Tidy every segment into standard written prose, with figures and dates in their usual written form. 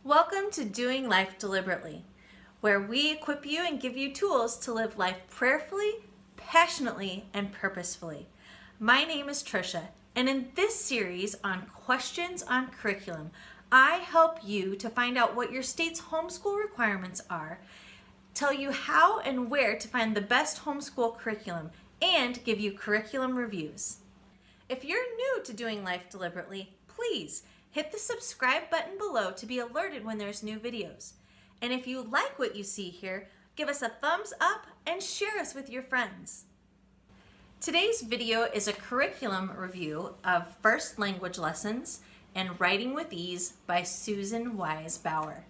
Welcome to Doing Life Deliberately, where we equip you and give you tools to live life prayerfully, passionately, and purposefully. My name is Trisha, and in this series on questions on curriculum, I help you to find out what your state's homeschool requirements are, tell you how and where to find the best homeschool curriculum, and give you curriculum reviews. If you're new to Doing Life Deliberately, please hit the subscribe button below to be alerted when there's new videos. And if you like what you see here, give us a thumbs up and share us with your friends. Today's video is a curriculum review of First Language Lessons and Writing with Ease by Susan Wise Bauer.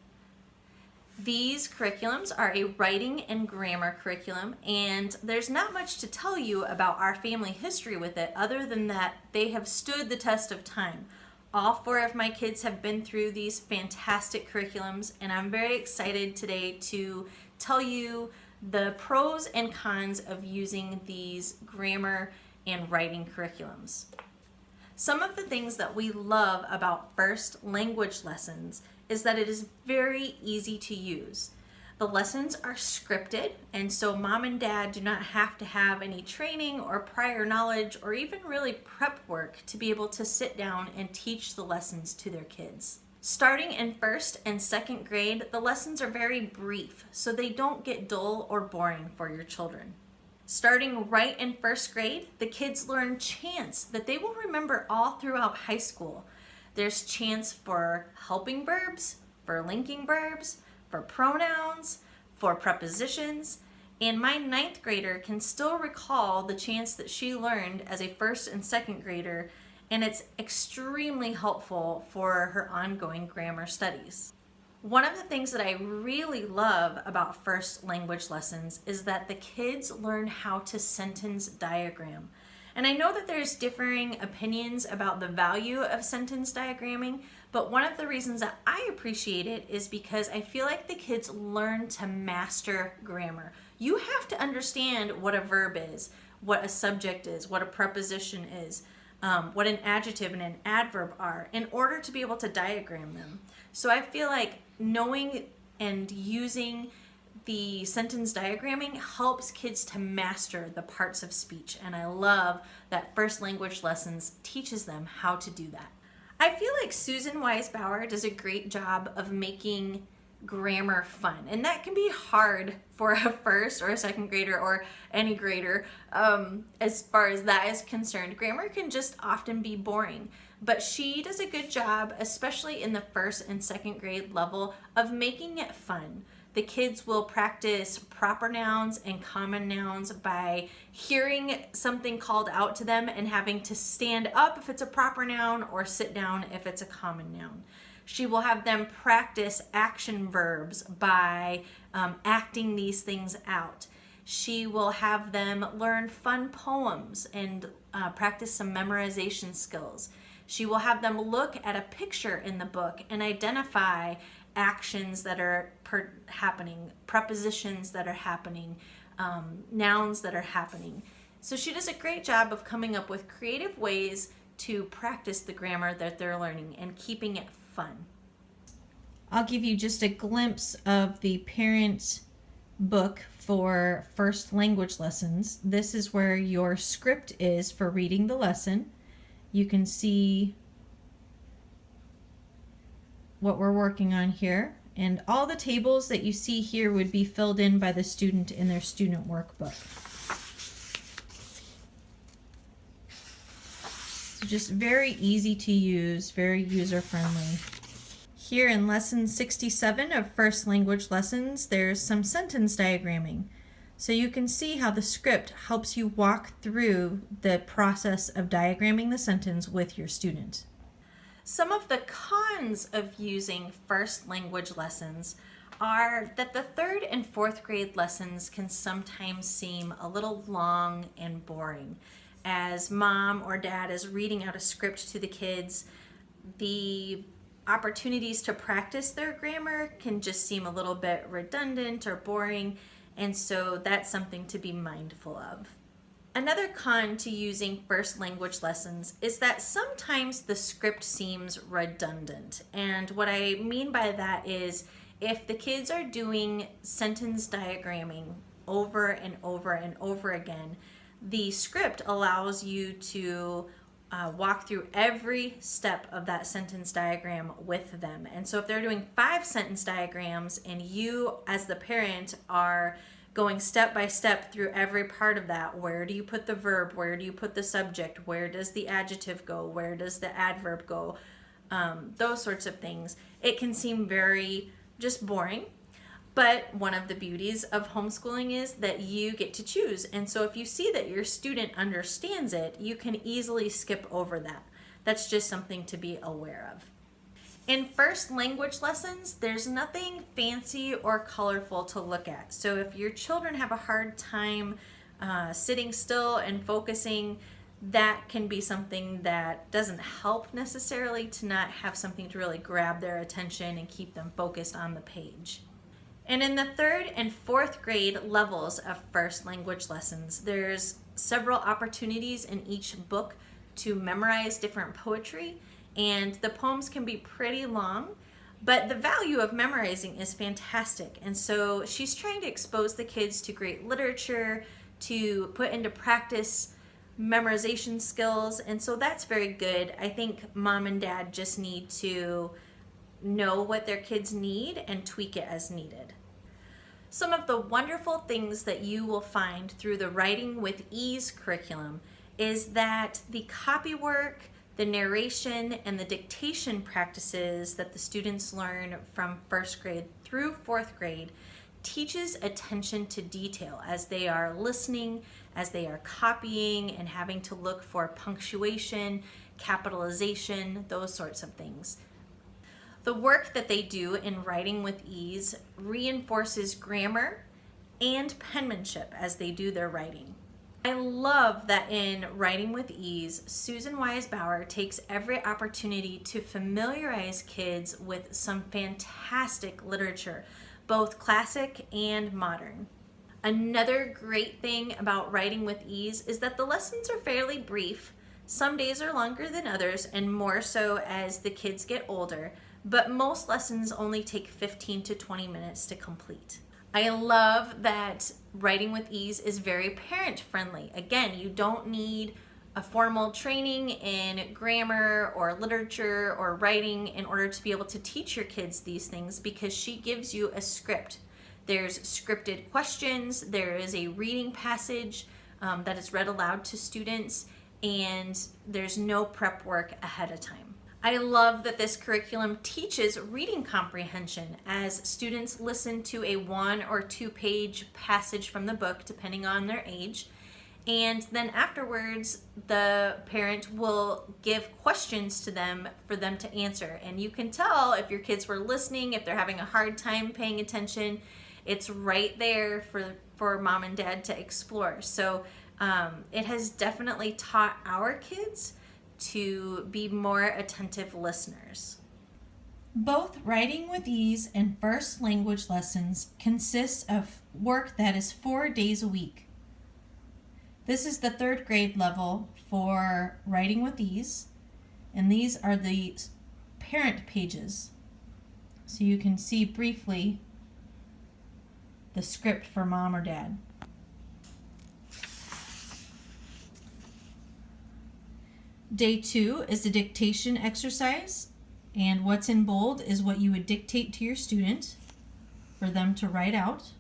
These curriculums are a writing and grammar curriculum, and there's not much to tell you about our family history with it other than that they have stood the test of time. All four of my kids have been through these fantastic curriculums, and I'm very excited today to tell you the pros and cons of using these grammar and writing curriculums. Some of the things that we love about First Language Lessons is that it is very easy to use. The lessons are scripted, and so mom and dad do not have to have any training or prior knowledge or even really prep work to be able to sit down and teach the lessons to their kids. Starting in first and second grade, the lessons are very brief, so they don't get dull or boring for your children. Starting right in first grade, the kids learn chants that they will remember all throughout high school. There's chants for helping verbs, for linking verbs, for pronouns, for prepositions, and my 9th grader can still recall the chants that she learned as a first and second grader, and it's extremely helpful for her ongoing grammar studies. One of the things that I really love about First Language Lessons is that the kids learn how to sentence diagram. And I know that there's differing opinions about the value of sentence diagramming, but one of the reasons that I appreciate it is because I feel like the kids learn to master grammar. You have to understand what a verb is, what a subject is, what a preposition is, what an adjective and an adverb are in order to be able to diagram them. So I feel like knowing and using the sentence diagramming helps kids to master the parts of speech, and I love that First Language Lessons teaches them how to do that. I feel like Susan Wise Bauer does a great job of making grammar fun, and that can be hard for a first or a second grader or any grader. As far as that is concerned, grammar can just often be boring, but she does a good job, especially in the first and second grade level, of making it fun. The kids will practice proper nouns and common nouns by hearing something called out to them and having to stand up if it's a proper noun or sit down if it's a common noun. She will have them practice action verbs by acting these things out. She will have them learn fun poems and practice some memorization skills. She will have them look at a picture in the book and identify actions that are happening, prepositions that are happening, nouns that are happening. So she does a great job of coming up with creative ways to practice the grammar that they're learning and keeping it fun. I'll give you just a glimpse of the parent book for First Language Lessons. This is where your script is for reading the lesson. You can see what we're working on here, and all the tables that you see here would be filled in by the student in their student workbook. So just very easy to use, very user-friendly. Here in lesson 67 of First Language Lessons, there's some sentence diagramming. So you can see how the script helps you walk through the process of diagramming the sentence with your student. Some of the cons of using First Language Lessons are that the 3rd and 4th grade lessons can sometimes seem a little long and boring. As mom or dad is reading out a script to the kids, the opportunities to practice their grammar can just seem a little bit redundant or boring, and so that's something to be mindful of. Another con to using first language lessons is that sometimes the script seems redundant. And what I mean by that is if the kids are doing sentence diagramming over and over and over again, the script allows you to walk through every step of that sentence diagram with them. And so if they're doing 5 sentence diagrams and you as the parent are going step by step through every part of that, where do you put the verb, where do you put the subject, where does the adjective go, where does the adverb go, those sorts of things, it can seem very just boring. But one of the beauties of homeschooling is that you get to choose. And so if you see that your student understands it, you can easily skip over that. That's just something to be aware of. In first language lessons, there's nothing fancy or colorful to look at. So if your children have a hard time sitting still and focusing, that can be something that doesn't help necessarily to not have something to really grab their attention and keep them focused on the page. And in the 3rd and 4th grade levels of first language lessons, there's several opportunities in each book to memorize different poetry. And the poems can be pretty long, but the value of memorizing is fantastic. And so she's trying to expose the kids to great literature, to put into practice memorization skills. And so that's very good. I think mom and dad just need to know what their kids need and tweak it as needed. Some of the wonderful things that you will find through the Writing with Ease curriculum is that the copy work, the narration, and the dictation practices that the students learn from 1st grade through 4th grade teaches attention to detail as they are listening, as they are copying and having to look for punctuation, capitalization, those sorts of things. The work that they do in Writing with Ease reinforces grammar and penmanship as they do their writing. I love that in Writing with Ease, Susan Wise Bauer takes every opportunity to familiarize kids with some fantastic literature, both classic and modern. Another great thing about Writing with Ease is that the lessons are fairly brief. Some days are longer than others, and more so as the kids get older, but most lessons only take 15 to 20 minutes to complete. I love that Writing with Ease is very parent friendly. Again, you don't need a formal training in grammar or literature or writing in order to be able to teach your kids these things because she gives you a script. There's scripted questions, there is a reading passage that is read aloud to students, and there's no prep work ahead of time. I love that this curriculum teaches reading comprehension as students listen to a 1 or 2 page passage from the book, depending on their age. And then afterwards, the parent will give questions to them for them to answer. And you can tell if your kids were listening, if they're having a hard time paying attention. It's right there for mom and dad to explore. So it has definitely taught our kids to be more attentive listeners. Both Writing with Ease and first language lessons consist of work that is 4 days a week. This is the 3rd grade level for Writing with Ease, and these are the parent pages. So you can see briefly the script for mom or dad. Day 2 is the dictation exercise, and what's in bold is what you would dictate to your student for them to write out.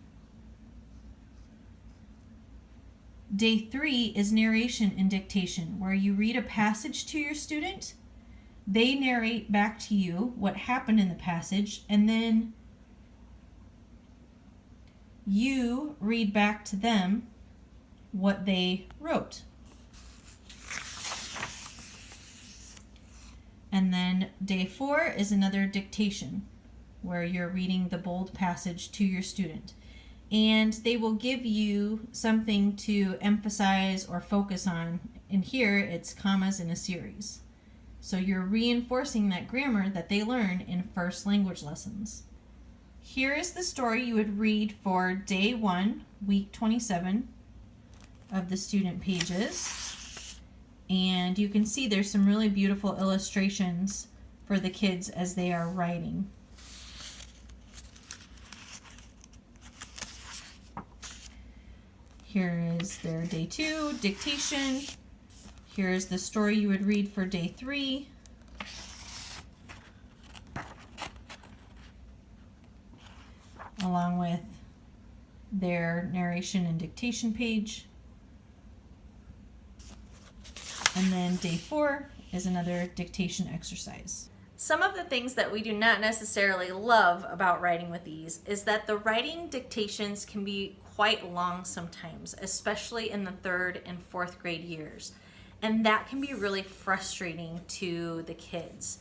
Day 3 is narration and dictation, where you read a passage to your student, they narrate back to you what happened in the passage, and then you read back to them what they wrote. And then day 4 is another dictation, where you're reading the bold passage to your student. And they will give you something to emphasize or focus on. And here it's commas in a series. So you're reinforcing that grammar that they learn in first language lessons. Here is the story you would read for day 1, week 27. of the student pages. And you can see there's some really beautiful illustrations for the kids as they are writing. Here is their day 2, dictation. Here is the story you would read for day 3. Along with their narration and dictation page. And then day 4 is another dictation exercise. Some of the things that we do not necessarily love about writing with these is that the writing dictations can be quite long sometimes, especially in the 3rd and 4th grade years. And that can be really frustrating to the kids.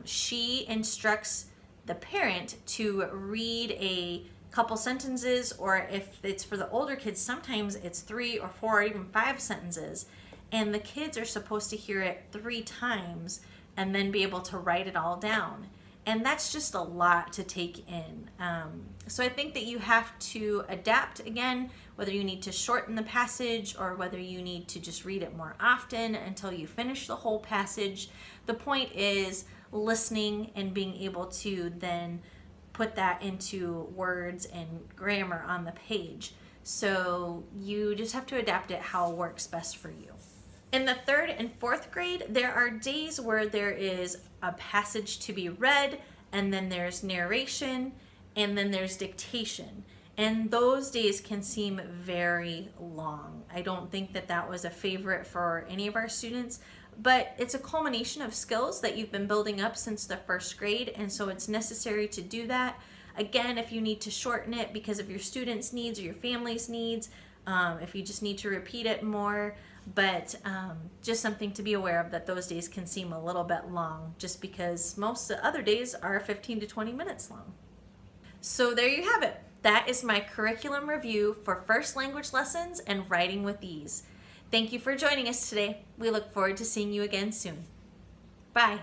She instructs the parent to read a couple sentences, or if it's for the older kids, sometimes it's 3 or 4 or even 5 sentences. And the kids are supposed to hear it 3 times and then be able to write it all down. And that's just a lot to take in. So I think that you have to adapt again, whether you need to shorten the passage or whether you need to just read it more often until you finish the whole passage. The point is listening and being able to then put that into words and grammar on the page. So you just have to adapt it how it works best for you. In the 3rd and 4th grade, there are days where there is a passage to be read, and then there's narration, and then there's dictation. And those days can seem very long. I don't think that that was a favorite for any of our students, but it's a culmination of skills that you've been building up since the 1st grade, and so it's necessary to do that. Again, if you need to shorten it because of your students' needs or your family's needs, if you just need to repeat it more, but just something to be aware of, that those days can seem a little bit long just because most of the other days are 15 to 20 minutes long. So there you have it. That is my curriculum review for first language lessons and writing with ease. Thank you for joining us today. We look forward to seeing you again soon. Bye.